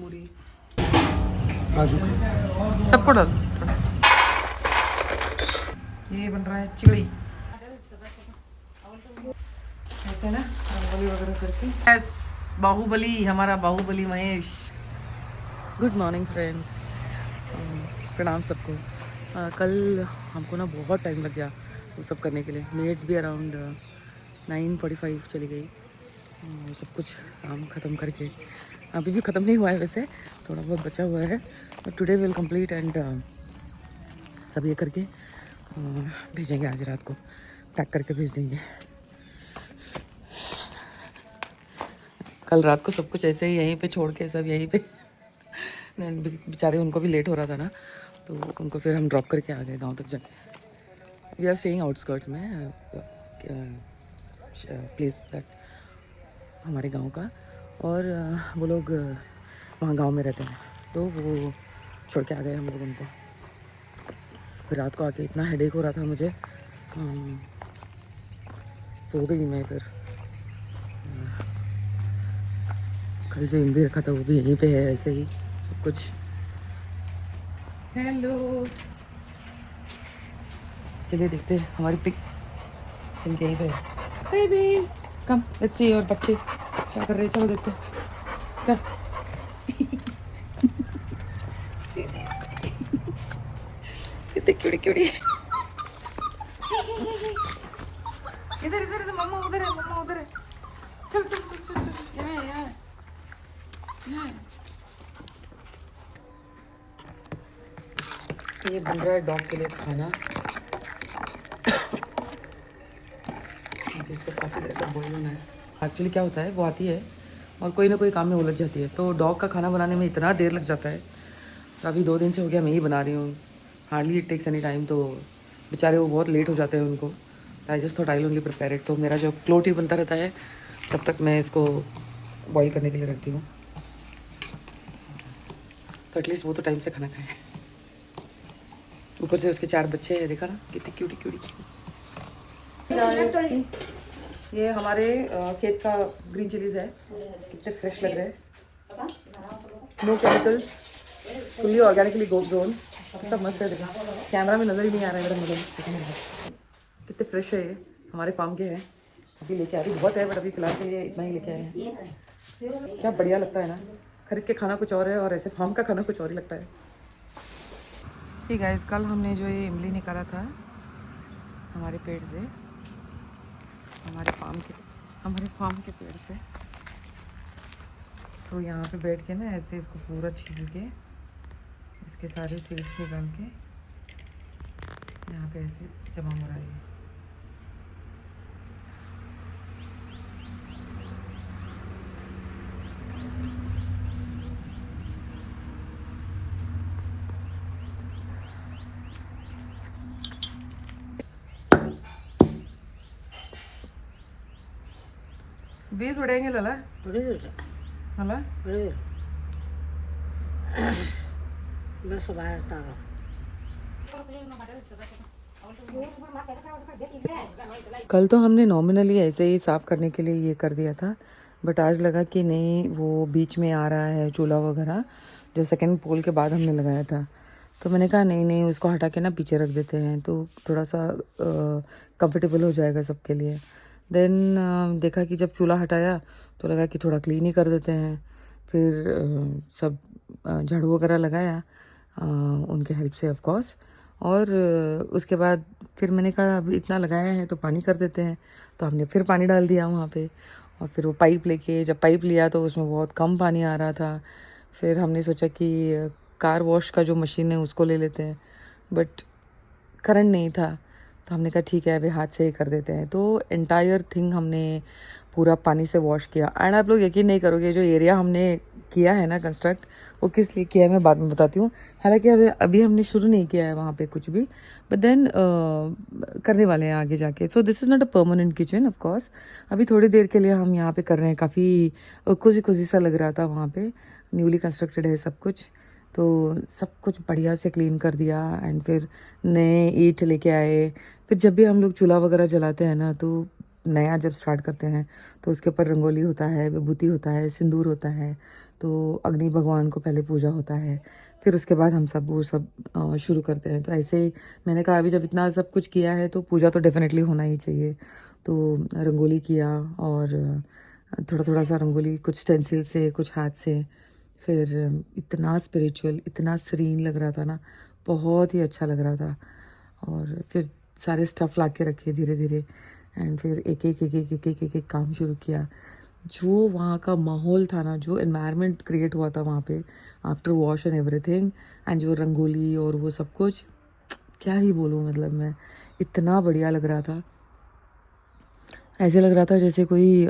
पूरी काजू सबको डाल दो थोड़ा। ये बन रहा है चिड़ी ऐसे ना रंगोली वगैरह करके। यस, बाहुबली, हमारा Baahubali Mahesh. Good morning friends, प्रणाम सबको। कल हमको ना बहुत टाइम लग गया वो सब करने के लिए। मेड्स भी अराउंड 9:45 चली गई। सब कुछ काम ख़त्म करके, अभी भी ख़त्म नहीं हुआ है वैसे, थोड़ा बहुत बचा हुआ है, but today will complete and सब ये करके भेजेंगे। आज रात को पैक करके भेज देंगे। कल रात को सब कुछ ऐसे ही यहीं पे छोड़ के सब यहीं पे बेचारे उनको भी लेट हो रहा था ना, तो उनको फिर हम ड्रॉप करके आ गए गांव तक जाके। वी आर स्टेइंग आउटस्कर्ट्स में, प्लेस दैट हमारे गांव का, और वो लोग वहाँ गांव में रहते हैं, तो वो छोड़ के आ गए हम लोग उनको। फिर रात को आके इतना हेडेक हो रहा था मुझे, सो गई मैं। फिर कल जो इमली रखा था वो भी यहीं पे है, ऐसे ही सब कुछ। हेलो, चलिए देखते हैं हमारी पिक इनके यहीं पे है। Baby come, let's see. और बच्चे क्या कर रहे हैं, चलो देखते हैं। कम कितने क्यूटी क्यूटी। इधर इधर इधर, मम्मा उधर है, मम्मा उधर है। चल चल चल चल चल, यहाँ है, यहाँ है, यहाँ है। ये बन रहा है डॉग के लिए खाना। इसको काफ़ी देर तक बॉईल होना है। एक्चुअली क्या होता है, वो आती है और कोई ना कोई काम में उलझ जाती है, तो डॉग का खाना बनाने में इतना देर लग जाता है। तो अभी 2 दिन से हो गया मैं ही बना रही हूँ। Hardly it takes any time, तो बेचारे वो बहुत लेट हो जाते हैं उनको। I just thought I only prepare it. तो मेरा जो क्लोटी बनता रहता है तब तक मैं इसको बॉईल करने के लिए रखती हूँ, तो एटलीस्ट वो तो टाइम से खाना खाए। ऊपर से उसके 4 बच्चे हैं, देखा ना कितनी क्यूटी क्यूटी। ये हमारे खेत का ग्रीन चिलीज है, कितने फ्रेश लग रहे हैं, no chemicals, fully organically grown. कितना मस्त है, देखा कैमरा में नजर ही नहीं आ रहा है मेरा मतलब। कितने फ्रेश है, ये हमारे फार्म के हैं। अभी लेके आ रही बहुत है, बट अभी फिलहाल के लिए इतना ही लेके आए हैं। क्या बढ़िया लगता है ना, खरीद के खाना कुछ और है और ऐसे फार्म का खाना कुछ और ही लगता है। सी गाइस, कल हमने जो ये इमली निकाला था हमारे पेड़ से, हमारे फार्म के पेड़ से, तो यहाँ पे बैठ के ना ऐसे इसको पूरा छील के इसके सारे सीड्स निकाल के यहाँ पे ऐसे जमा हो रहा है। बीज उड़ेंगे लला हला बस बाहर तारो। कल तो हमने नॉमिनली ऐसे ही साफ़ करने के लिए ये कर दिया था, बट आज लगा कि नहीं, वो बीच में आ रहा है चूल्हा वगैरह जो सेकंड पोल के बाद हमने लगाया था, तो मैंने कहा नहीं नहीं, उसको हटा के ना पीछे रख देते हैं, तो थोड़ा सा कंफर्टेबल हो जाएगा सबके लिए। देन देखा कि जब चूल्हा हटाया तो लगा कि थोड़ा क्लीन ही कर देते हैं। फिर सब झाड़ू वगैरह लगाया उनके हेल्प से ऑफ कोर्स, और उसके बाद फिर मैंने कहा अब इतना लगाया है तो पानी कर देते हैं, तो हमने फिर पानी डाल दिया वहाँ पे। और फिर वो पाइप लेके, जब पाइप लिया तो उसमें बहुत कम पानी आ रहा था। फिर हमने सोचा कि कार वॉश का जो मशीन है उसको ले लेते हैं, बट करंट नहीं था, तो हमने कहा ठीक है अभी हाथ से ही कर देते हैं। तो एंटायर थिंग हमने पूरा पानी से वॉश किया। एंड आप लोग यकीन नहीं करोगे, जो एरिया हमने किया है ना कंस्ट्रक्ट, वो किस लिए किया है मैं बाद में बताती हूँ। हालांकि अभी हमने शुरू नहीं किया है वहाँ पे कुछ भी, बट देन करने वाले हैं आगे जाके। So this is not a permanent kitchen of course. अभी थोड़ी देर के लिए हम यहाँ पे कर रहे हैं। काफ़ी कोजी कोजी सा लग रहा था वहाँ पे, न्यूली कंस्ट्रक्टेड है सब कुछ, तो सब कुछ बढ़िया से क्लीन कर दिया। एंड फिर नए ईंट लेके आए। फिर जब भी हम लोग चूल्हा वगैरह जलाते हैं ना, तो नया जब स्टार्ट करते हैं तो उसके ऊपर रंगोली होता है, विभूति होता है, सिंदूर होता है, तो अग्नि भगवान को पहले पूजा होता है, फिर उसके बाद हम सब वो सब शुरू करते हैं। तो ऐसे ही मैंने कहा अभी जब इतना सब कुछ किया है तो पूजा तो डेफिनेटली होना ही चाहिए। तो रंगोली किया और थोड़ा थोड़ा सा रंगोली, कुछ स्टेंसिल से, कुछ हाथ से। फिर इतना स्पिरिचुअल, इतना सीरीन लग रहा था ना, बहुत ही अच्छा लग रहा था। और फिर सारे स्टफ़ ला के रखे धीरे धीरे, एंड फिर एक एक एक एक एक एक एक एक काम शुरू किया। जो वहाँ का माहौल था ना, जो एनवायरनमेंट क्रिएट हुआ था वहाँ पे after wash and everything, and जो रंगोली और वो सब कुछ, क्या ही बोलूँ, मतलब मैं, इतना बढ़िया लग रहा था। ऐसे लग रहा था जैसे कोई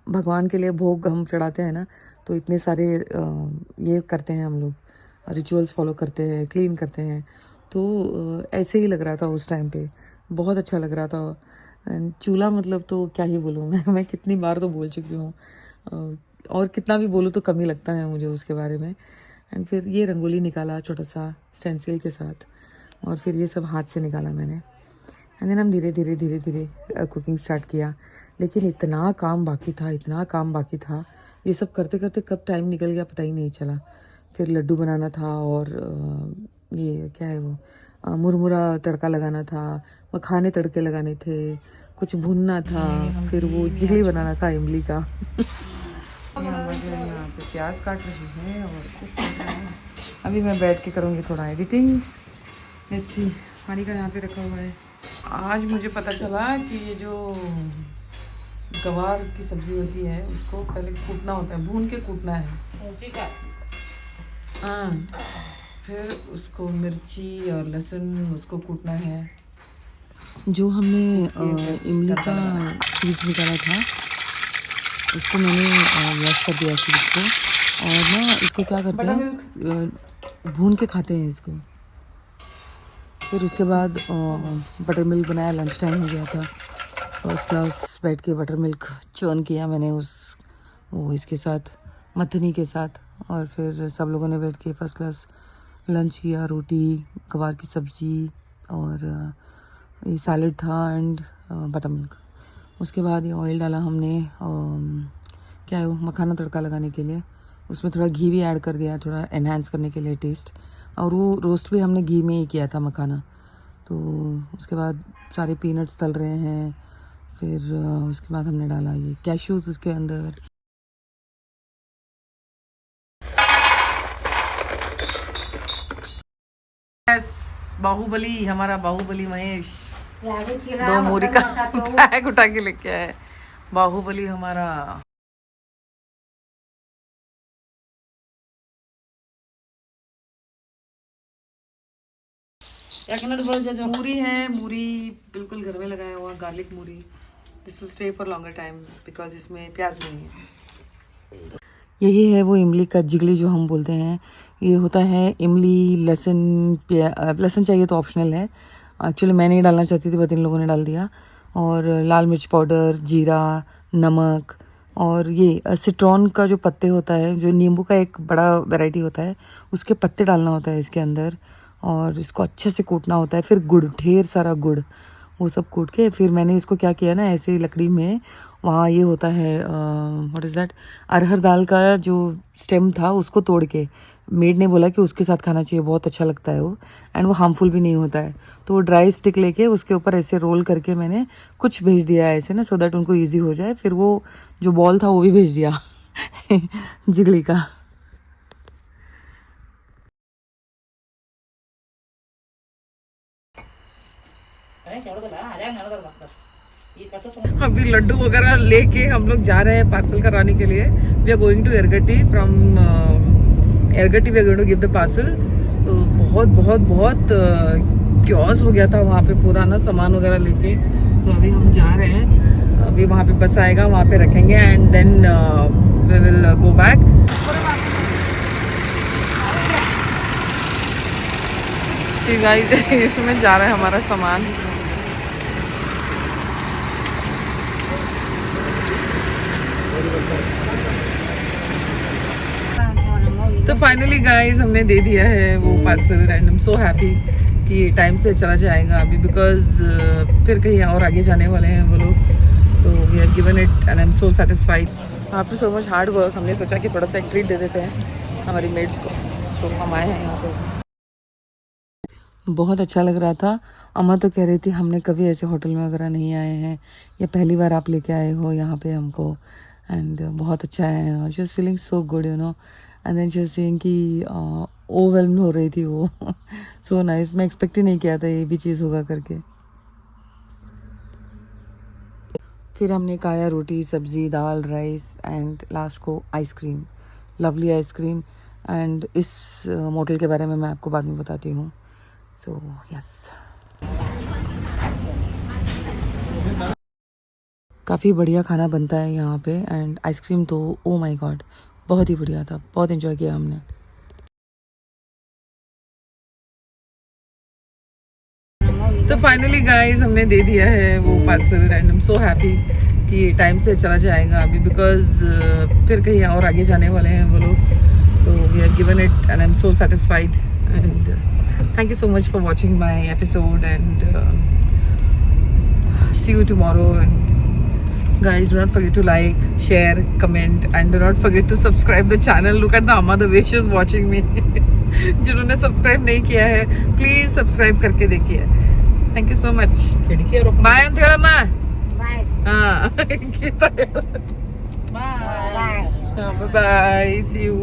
भगवान के लिए भोग हम चढ़ाते हैं ना, तो इतने सारे ये करते हैं हम लोग, रिचुअल्स फॉलो करते हैं, क्लीन करते हैं, तो ऐसे ही लग रहा था उस टाइम पे। बहुत अच्छा लग रहा था। एंड चूल्हा मतलब तो क्या ही बोलूँ मैं कितनी बार तो बोल चुकी हूँ, और कितना भी बोलूँ तो कम ही लगता है मुझे उसके बारे में। एंड फिर ये रंगोली निकाला छोटा सा स्टेंसिल के साथ, और फिर ये सब हाथ से निकाला मैंने। एंड देन हम धीरे धीरे धीरे धीरे कुकिंग स्टार्ट किया। लेकिन इतना काम बाकी था, इतना काम बाकी था, ये सब करते करते कब टाइम निकल गया पता ही नहीं चला। फिर लड्डू बनाना था, और ये क्या है वो मुरमुरा तड़का लगाना था, मखाने तड़के लगाने थे, कुछ भूनना था, फिर वो जिगली बनाना था इमली का। यहाँ पे प्याज काट रही है और अभी मैं बैठ के करूँगी थोड़ा एडिटिंग। लेट्स सी, पानी का यहाँ पे रखा हुआ है। आज मुझे पता चला कि ये जो गवार की सब्जी होती है उसको पहले कूटना होता है, भून के कूटना है। हाँ, फिर उसको मिर्ची और लहसुन उसको कूटना है। जो हमने इमली का सीड्स निकाला था उसको मैंने वॉश कर दिया सीड्स को, और ना इसको क्या करते हैं, भून के खाते हैं इसको। फिर उसके बाद बटर मिल्क बनाया, लंच टाइम हो गया था, फर्स्ट क्लास बैठ के बटर मिल्क चर्न किया मैंने वो इसके साथ, मथनी के साथ, और फिर सब लोगों ने बैठ के फर्स्ट क्लास लंच किया, रोटी, गवार की सब्ज़ी, और ये सैलड था, एंड बटर मिल्क। उसके बाद ये ऑयल डाला हमने, क्या है वो, मखाना तड़का लगाने के लिए। उसमें थोड़ा घी भी ऐड कर दिया, थोड़ा एनहांस करने के लिए टेस्ट, और वो रोस्ट भी हमने घी में ही किया था मखाना। तो उसके बाद सारे पीनट्स तल रहे हैं, फिर उसके बाद हमने डाला ये कैश्यूज उसके अंदर। बाहुबली, हमारा बाहुबली महेश 2 मूरी का बैग उठा के लेके आया है, बाहुबली हमारा। मूरी है, मूरी बिल्कुल घर में लगाया हुआ garlic Muri. This will stay for longer time because इसमें प्याज नहीं है। यही है वो इमली का जिगली जो हम बोलते हैं। ये होता है इमली, लहसुन, लहसुन चाहिए तो ऑप्शनल है, एक्चुअली मैं नहीं डालना चाहती थी बट इन लोगों ने डाल दिया। और लाल मिर्च पाउडर, जीरा, नमक, और ये सिट्रॉन का जो पत्ते होता है, जो नींबू का एक बड़ा वैरायटी होता है, उसके पत्ते डालना होता है इसके अंदर, और इसको अच्छे से कूटना होता है। फिर गुड़, ढेर सारा गुड़, वो सब कूट के फिर मैंने इसको क्या किया ना, ऐसे ही लकड़ी में, वहाँ ये होता है व्हाट इज़ दैट, अरहर दाल का जो स्टेम था उसको तोड़ के, मेड ने बोला कि उसके साथ खाना चाहिए, बहुत अच्छा लगता है वो, एंड वो हार्मफुल भी नहीं होता है। तो वो ड्राई स्टिक लेके उसके ऊपर ऐसे रोल करके मैंने कुछ भेज दिया ऐसे ना, सो दैट उनको ईजी हो जाए। फिर वो जो बॉल था वो भी भेज दिया जिगली का। अभी लड्डू वगैरह लेके हम लोग जा रहे हैं पार्सल कराने के लिए। We are going to Yaragatti, from Yaragatti we are going to give the parcel. तो बहुत बहुत बहुत क्योस हो गया था वहाँ पे पूरा ना, सामान वगैरह लेके। तो अभी हम जा रहे हैं, अभी वहाँ पे बस आएगा, वहाँ पे रखेंगे, and then we will go back. Guys इसमें जा रहा है हमारा सामान। तो फाइनली गाइस हमने दे दिया है वो parcel, and I am so happy कि टाइम से चला जाएगा अभी, बिकॉज फिर कहीं और आगे जाने वाले हैं वो लोग। तो we have given it and I am so satisfied. After so much hard work हमने सोचा कि थोड़ा सा एक ट्रीट दे देते हैं हमारी मेड्स को। सो हम आए हैं यहाँ पे। बहुत अच्छा लग रहा था। अम्मा तो कह रही थी हमने कभी ऐसे होटल में वगैरह नहीं आए हैं, ये पहली बार आप लेके आए हो यहाँ पे हमको, एंड बहुत अच्छा है। She was feeling so good you know, and then she was saying कि ओवरवेल्म हो रही थी वो। सो नाइस, मैं एक्सपेक्ट ही नहीं किया था ये भी चीज़ होगा करके। फिर हमने खाया रोटी सब्जी दाल राइस एंड लास्ट को आइसक्रीम, लवली आइसक्रीम। एंड इस मोटल के बारे में मैं आपको बाद में बताती हूँ। सो यस, काफ़ी बढ़िया खाना बनता है यहाँ पे, एंड आइसक्रीम तो ओ माय गॉड बहुत ही बढ़िया था, बहुत एंजॉय किया हमने। तो फाइनली गाइस हमने दे दिया है वो parcel and I am so happy कि टाइम से चला जाएगा अभी, बिकॉज फिर कहीं और आगे जाने वाले हैं वो लोग। तो we have given it and I am so satisfied and thank you so much for watching my episode, and see you tomorrow. And guys, do not forget to like, share, comment, and do not forget to subscribe the channel. Look at the amma, the way she is watching me. जिन्होंने subscribe नहीं किया है please subscribe करके देखिए। Thank you so much. Bye अंतरामा। Bye हाँ bye bye, see you.